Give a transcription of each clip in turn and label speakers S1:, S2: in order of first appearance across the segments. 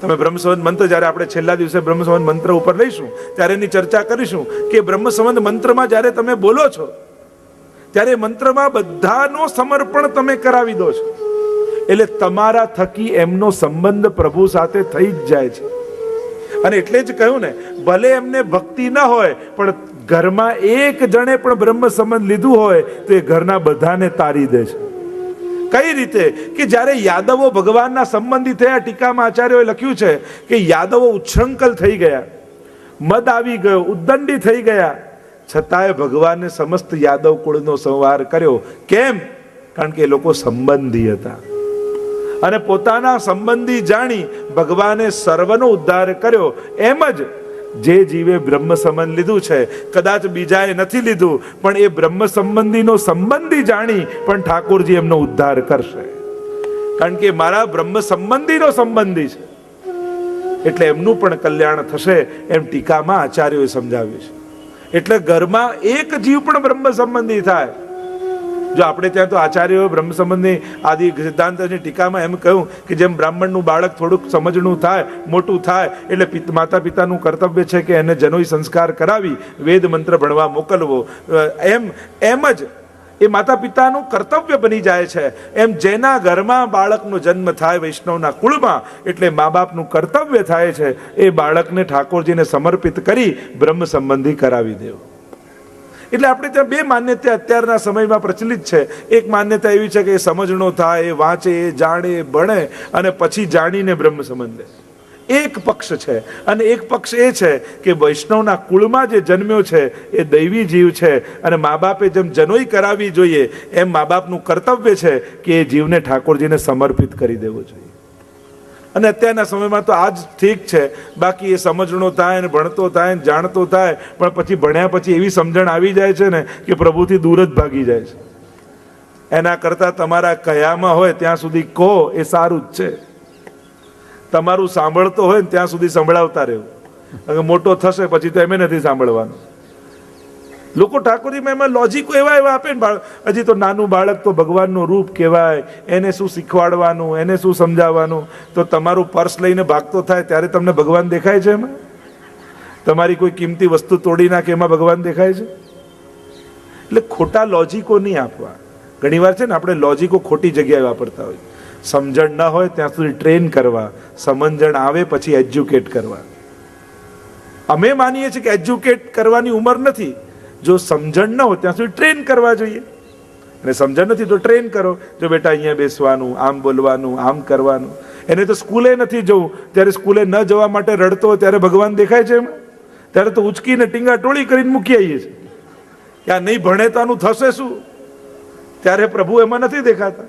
S1: તમે બ્રહ્મસંબંધ મંત્ર, જ્યારે આપણે છેલ્લા દિવસે બ્રહ્મસંબંધ મંત્ર ઉપર લઈશું ત્યારે એની ચર્ચા કરીશું કે બ્રહ્મસંબંધ મંત્રમાં જ્યારે તમે બોલો છો ત્યારે મંત્રમાં બધાનો સમર્પણ તમે કરાવી દો છો, એટલે તમારા થકી એમનો સંબંધ પ્રભુ સાથે થઈ જ જાય છે. અને એટલે જ કહ્યું ને, ભલે એમને ભક્તિ ન હોય પણ ઘરમાં એક જણે પણ બ્રહ્મ સંબંધ લીધું હોય તો એ ઘરના બધાને તારી દે છે. કઈ રીતે? કે જ્યારે યાદવો ભગવાનના સંબંધી થયા, ટીકામાં આચાર્યોએ લખ્યું છે કે યાદવો ઉચ્છૃંખલ થઈ ગયા, મદ આવી ગયો, ઉદ્દંડી થઈ ગયા, છતાંય ભગવાને સમસ્ત યાદવ કુળનો સંહાર કર્યો. કેમ? કારણ કે એ લોકો સંબંધી હતા અને પોતાના સંબંધી જાણી ભગવાને સર્વનો ઉદ્ધાર કર્યો. એમ જ જે જીવે બ્રહ્મ સંબંધ લીધું છે, કદાચ બીજાએ નથી લીધું, પણ એ બ્રહ્મ સંબંધીનો સંબંધી જાણી પણ ઠાકોરજી એમનો ઉદ્ધાર કરશે, કારણ કે મારા બ્રહ્મ સંબંધીનો સંબંધી છે, એટલે એમનું પણ કલ્યાણ થશે, એમ ટીકામાં આચાર્યોએ સમજાવ્યું છે. એટલે ઘરમાં એક જીવ પણ બ્રહ્મ સંબંધી થાય. જો આપણે ત્યાં તો આચાર્યોએ બ્રહ્મ સંબંધની આદિ સિદ્ધાંતની ટીકામાં એમ કહ્યું કે જેમ બ્રાહ્મણનું બાળક થોડુંક સમજણું થાય, મોટું થાય, એટલે માતા પિતાનું કર્તવ્ય છે કે એને જનોઈ સંસ્કાર કરાવી વેદ મંત્ર ભણવા મોકલવો. એમ જ એ માતા પિતાનું કર્તવ્ય બની જાય છે. એમ જેના ઘરમાં બાળકનો જન્મ થાય વૈષ્ણવના કુળમાં, એટલે મા બાપનું કર્તવ્ય થાય છે એ બાળકને ઠાકોરજીને સમર્પિત કરી બ્રહ્મ સંબંધી કરાવી દેવો. એટલે આપણે ત્યાં બે માન્યતા અત્યારના સમયમાં પ્રચલિત છે. એક માન્યતા એવી છે કે એ સમજણો થાય, એ વાંચે, એ જાણે, એ ભણે અને પછી જાણીને બ્રહ્મ સંબંધ. એક પક્ષ છે. અને એક પક્ષ એ છે કે વૈષ્ણવના કુળમાં જે જન્મ્યો છે એ દૈવી જીવ છે અને મા બાપે જેમ જનોઈ કરાવી જોઈએ એમ મા બાપનું કર્તવ્ય છે કે એ જીવને ઠાકોરજીને સમર્પિત કરી દેવો જોઈએ. અને અત્યારના સમયમાં તો આ જ ઠીક છે, બાકી એ સમજણો થાય ને ભણતો થાય ને જાણતો થાય, પણ પછી ભણ્યા પછી એવી સમજણ આવી જાય છે ને કે પ્રભુથી દૂર જ ભાગી જાય છે. એના કરતાં તમારા કયામાં હોય ત્યાં સુધી કહો એ સારું જ છે. તમારું સાંભળતો હોય ને ત્યાં સુધી સંભળાવતા રહેવું. મોટો થશે પછી તો એમે નથી સાંભળવાનું. લોકો ઠાકોરજીમાં એમાં લોજિકો એવા આપે ને, હજી તો નાનું બાળક તો ભગવાનનું રૂપ કહેવાય, એને શું શીખવાડવાનું, એને શું સમજાવવાનું. તો તમારું પર્સ લઈને ભાગતો થાય ત્યારે તમને ભગવાન દેખાય છે? એમાં તમારી કોઈ કિંમતી વસ્તુ તોડી નાખે એમાં ભગવાન દેખાય છે? એટલે ખોટા લોજિકો નહીં આપવા. ઘણીવાર છે ને આપણે લોજિકો ખોટી જગ્યાએ વાપરતા હોય. સમજણ ન હોય ત્યાં સુધી ટ્રેન કરવા, સમજણ આવે પછી એજ્યુકેટ કરવા. અમે માનીએ છીએ કે એજ્યુકેટ કરવાની ઉંમર નથી. જો સમજણ ન હોય ત્યાં સુધી ટ્રેન કરવા જોઈએ, અને સમજણ નથી તો ટ્રેન કરો. જો બેટા અહીંયા બેસવાનું, આમ બોલવાનું, આમ કરવાનું. એને તો સ્કૂલે નથી જવું, ત્યારે સ્કૂલે ન જવા માટે રડતો હોય ત્યારે ભગવાન દેખાય છે એમાં? ત્યારે તો ઉચકીને ટીંગા ટોળી કરીને મૂકી આવીએ છીએ કે આ નહીં ભણે તો આનું થશે શું? ત્યારે પ્રભુ એમાં નથી દેખાતા.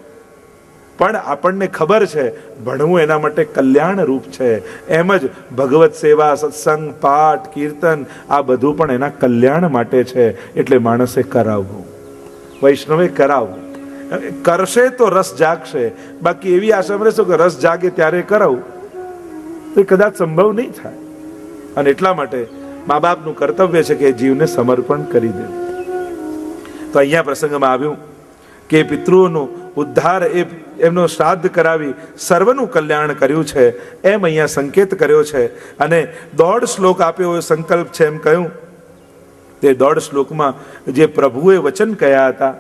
S1: પણ આપણને ખબર છે ભણવું એના માટે કલ્યાણ રૂપ છે. એમ જ ભગવત સેવા, સત્સંગ, પાઠ, કીર્તન આ બધું પણ એના કલ્યાણ માટે છે. એટલે માણસે કરાવવું, વૈષ્ણવે કરાવવું. કરશે તો રસ જાગશે. બાકી એવી આશા રહેશો કે રસ જાગે ત્યારે કરાવું તો એ કદાચ સંભવ નહીં થાય. અને એટલા માટે મા બાપનું કર્તવ્ય છે કે જીવને સમર્પણ કરી દેવું. તો અહીંયા પ્રસંગમાં આવ્યું કે પિતૃઓનું ઉદ્ધાર, એમનો શ્રાદ્ધ કરાવી સર્વનું કલ્યાણ કર્યું છે, એમ અહીંયા સંકેત કર્યો છે. અને 1.5 શ્લોક આપ્યો એ સંકલ્પ છે એમ કહ્યું. તે 1.5 શ્લોકમાં જે પ્રભુએ વચન કહ્યા હતા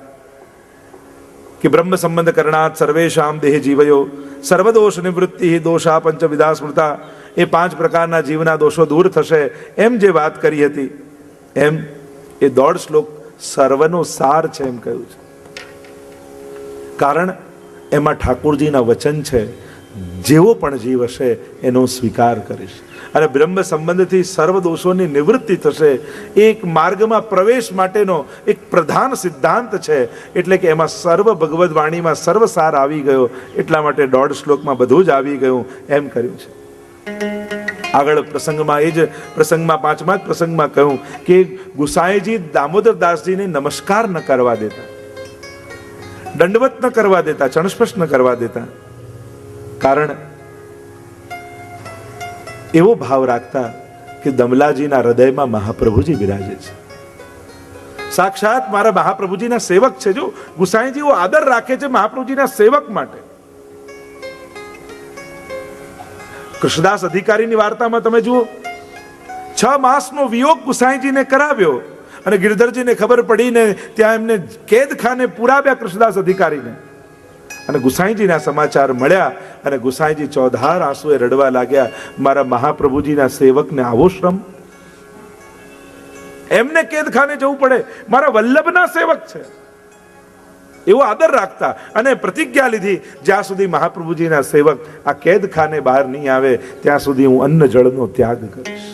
S1: કે બ્રહ્મ સંબંધ કરણાત સર્વેશામ દેહ જીવયો સર્વદોષ નિવૃત્તિ દોષા પંચવિધા સ્મૃતા, એ 5 પ્રકારના જીવના દોષો દૂર થશે એમ જે વાત કરી હતી, એમ એ 1.5 શ્લોક સર્વનો સાર છે એમ કહ્યું છે. કારણ એમાં ઠાકોરજીના વચન છે, જેવો પણ જીવ હશે એનો સ્વીકાર કરીશ. અને બ્રહ્મ સંબંધથી સર્વ દોષોની નિવૃત્તિ થશે. એક માર્ગમાં પ્રવેશ માટેનો એક પ્રધાન સિદ્ધાંત છે. એટલે કે એમાં સર્વ ભગવદ વાણીમાં સર્વ સાર આવી ગયો. એટલા માટે 1.5 શ્લોકમાં બધું જ આવી ગયું એમ કર્યું છે. આગળ પ્રસંગમાં એ જ પ્રસંગમાં 5મા જ પ્રસંગમાં કહ્યું કે ગુસાઈજી દામોદર દાસજીને નમસ્કાર ન કરવા દેતા, દંડવત ન કરવા દેતા, ચણસ્પર્શ ન કરવા દેતા. કારણ એવો ભાવ રાખતા કે દમલાજીના હૃદયમાં મહાપ્રભુજી બિરાજે છે, સાક્ષાત મારા મહાપ્રભુજીના સેવક છે. જો ગુસાઈજી આદર રાખે છે મહાપ્રભુજીના સેવક માટે. કૃષ્ણદાસ અધિકારીની વાર્તામાં તમે જુઓ, 6 માસનો વિયોગ ગુસાઈજીને કરાવ્યો અને ગિરધરજીને ખબર પડીને ત્યાં એમને કેદખાને પુરાવ્યા કૃષ્ણદાસ અધિકારીને. અને ગુસાઈજીના સમાચાર મળ્યા અને ગુસાઈજી ચોધાર આંસુએ રડવા લાગ્યા, મારા મહાપ્રભુજીના સેવકને આવો શ્રમ, એમને કેદખાને જવું પડે, મારા વલ્લભના સેવક છે. એવો આદર રાખતા અને પ્રતિજ્ઞા લીધી, જ્યાં સુધી મહાપ્રભુજીના સેવક આ કેદખાને બહાર નહીં આવે ત્યાં સુધી હું અન્ન જળનો ત્યાગ કરીશ.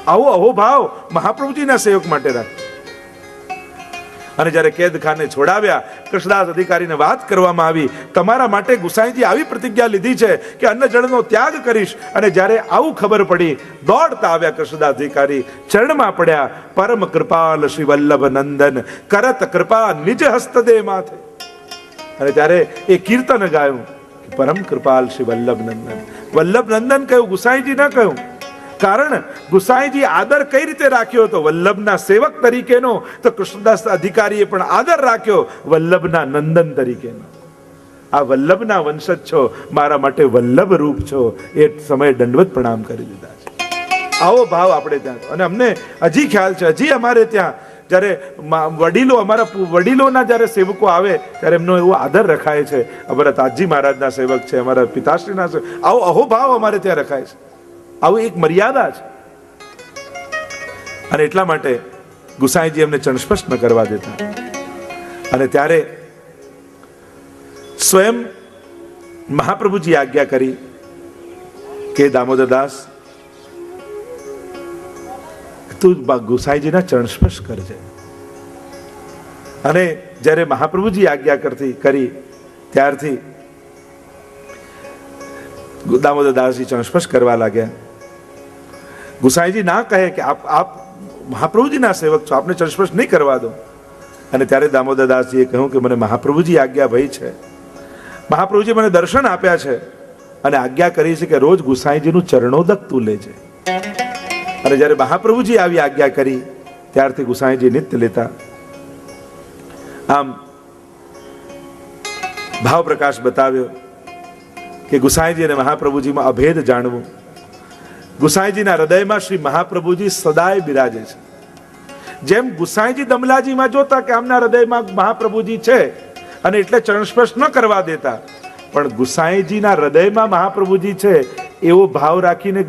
S1: આવો અહોભાવ મહાપ્રભુજીના સેવક માટે રાખ. અને જ્યારે કેદખાને છોડાવ્યા, કૃષ્ણદાસ અધિકારીને વાત કરવામાં આવી, તમારા માટે ગુસાઈજી આવી પ્રતિજ્ઞા લીધી છે કે અન્ન જળનો ત્યાગ કરીશ. અને જ્યારે આવું ખબર પડી, દોડતા આવ્યા કૃષ્ણદાસ અધિકારી, ચરણમાં પડ્યા, પરમ કૃપાલ શ્રી વલ્લભ નંદન કરત કૃપા નિજ હસ્તદે માથે. અને ત્યારે એ કીર્તન ગાયું, પરમ કૃપાલ શ્રી વલ્લભ નંદન. વલ્લભ નંદન કહ્યું, ગુસાઈજી ન કહ્યું. કારણ ગુસાઈજી આદર કઈ રીતે રાખ્યો હતો વલ્લભના સેવક તરીકેનો, તો કૃષ્ણદાસ અધિકારીએ પણ આદર રાખ્યો વલ્લભના નંદન તરીકેનો. આ વલ્લભના વંશજ છો, મારા માટે વલ્લભ રૂપ છો, એ સમયે દંડવત પ્રણામ કરી દીધા છે. આવો ભાવ આપણે ત્યાં, અને અમને હજી ખ્યાલ છે, હજી અમારે ત્યાં જ્યારે વડીલો, અમારા વડીલોના જ્યારે સેવકો આવે ત્યારે એમનો એવો આદર રખાય છે. અમારા તાજી મહારાજના સેવક છે, અમારા પિતાશ્રીના સેવક, આવો અહોભાવ અમારે ત્યાં રખાય છે. આવું એક મર્યાદા છે. અને એટલા માટે ગુસાઈજી એમને ચણસ્પર્શ ન કરવા દેતા. અને ત્યારે સ્વયં મહાપ્રભુજી આજ્ઞા કરી કે દામોદરદાસ, તું ગુસાઈજીના ચરણસ્પર્શ કરજે. અને જ્યારે મહાપ્રભુજી આજ્ઞા કરી ત્યારથી દામોદરદાસજી ચરણસ્પર્શ કરવા લાગ્યા. ગુસાઈજી ના કહે કે આપ મહાપ્રભુજીના સેવક છો, આપને ચરણસ્પર્શ નહીં કરવા દો. અને ત્યારે દામોદરદાસજીએ કહ્યું કે મને મહાપ્રભુજી આજ્ઞા ભઈ છે, મહાપ્રભુજી મને દર્શન આપ્યા છે અને આજ્ઞા કરી છે કે રોજ ગુસાઈજીનું ચરણોદક તું લેજે. અને જ્યારે મહાપ્રભુજી આવી આજ્ઞા કરી ત્યારથી ગુસાઈજી નિત્ય લેતા. આમ ભાવ પ્રકાશ બતાવ્યો કે ગુસાઈજી અને મહાપ્રભુજીમાં અભેદ જાણવું. ગુસાઈજીના હૃદયમાં શ્રી મહાપ્રભુજી સદાય બિરાજે છે. જેમ ગુસાઈજી દમલાજીમાં જોતા કે આમના હૃદયમાં મહાપ્રભુજી છે અને એટલે ચરણસ્પર્શ ન કરવા દેતા, પણ ગુસાઈજીના હૃદયમાં મહાપ્રભુજી છે એવો ભાવ રાખીને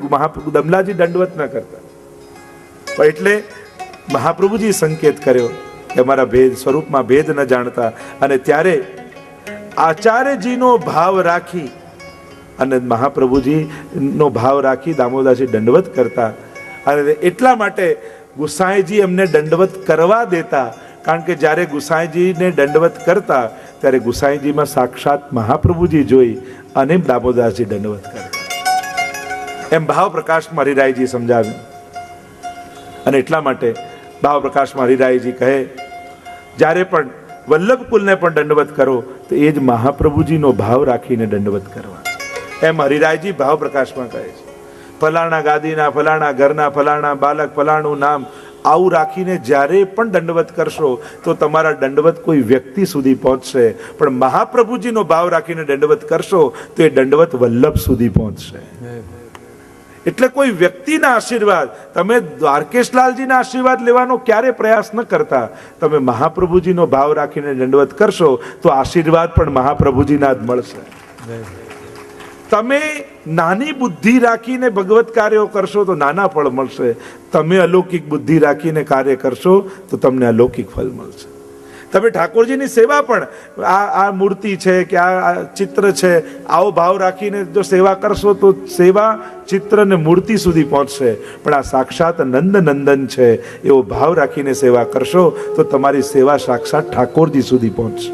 S1: દમલાજી દંડવત ન કરતા. એટલે મહાપ્રભુજી સંકેત કર્યો કે અમારા ભેદ સ્વરૂપમાં ભેદ ન જાણતા. અને ત્યારે આચાર્યજીનો ભાવ રાખી અને મહાપ્રભુજીનો ભાવ રાખી દામોદરજી દંડવત કરતા. અને એટલા માટે ગુસાઈજી એમને દંડવત કરવા દેતા, કારણ કે જ્યારે ગુસાઈજીને દંડવત કરતા ત્યારે ગુસાઈજીમાં સાક્ષાત મહાપ્રભુજી જોઈ અને દામોદરજી દંડવત કરે. એમ ભાવ પ્રકાશમાં હરિરાયજી સમજાવ્યું. અને એટલા માટે ભાવ પ્રકાશમાં હરિરાયજી કહે, જ્યારે પણ વલ્લભ કુલને પણ દંડવત કરો તો એ જ મહાપ્રભુજીનો ભાવ રાખીને દંડવત કરવા. એમ હરિરાયજી ભાવ પ્રકાશમાં કહે છે. ફલાણા ગાદીના, ફલાણા ઘરના, ફલાણા બાલક, ફલાણું નામ, આવું રાખીને જ્યારે પણ દંડવત કરશો તો તમારા દંડવત કોઈ વ્યક્તિ સુધી પહોંચશે, પણ મહાપ્રભુજીનો ભાવ રાખીને દંડવત કરશો તો એ દંડવત વલ્લભ સુધી પહોંચશે. એટલે કોઈ વ્યક્તિના આશીર્વાદ, તમે દ્વારકેશલાલજીના આશીર્વાદ લેવાનો ક્યારે પ્રયાસ ન કરતા. તમે મહાપ્રભુજીનો ભાવ રાખીને દંડવત કરશો તો આશીર્વાદ પણ મહાપ્રભુજીના જ મળશે. તમે નાની બુદ્ધિ રાખીને ભગવત કાર્યો કરશો તો નાના ફળ મળશે. તમે અલૌકિક બુદ્ધિ રાખીને કાર્ય કરશો તો તમને અલૌકિક ફળ મળશે. તમે ઠાકોરજીની સેવા પણ આ મૂર્તિ છે કે આ ચિત્ર છે, આવો ભાવ રાખીને જો સેવા કરશો તો સેવા ચિત્ર ને મૂર્તિ સુધી પહોંચશે. પણ આ સાક્ષાત નંદ નંદન છે એવો ભાવ રાખીને સેવા કરશો તો તમારી સેવા સાક્ષાત ઠાકોરજી સુધી પહોંચશે.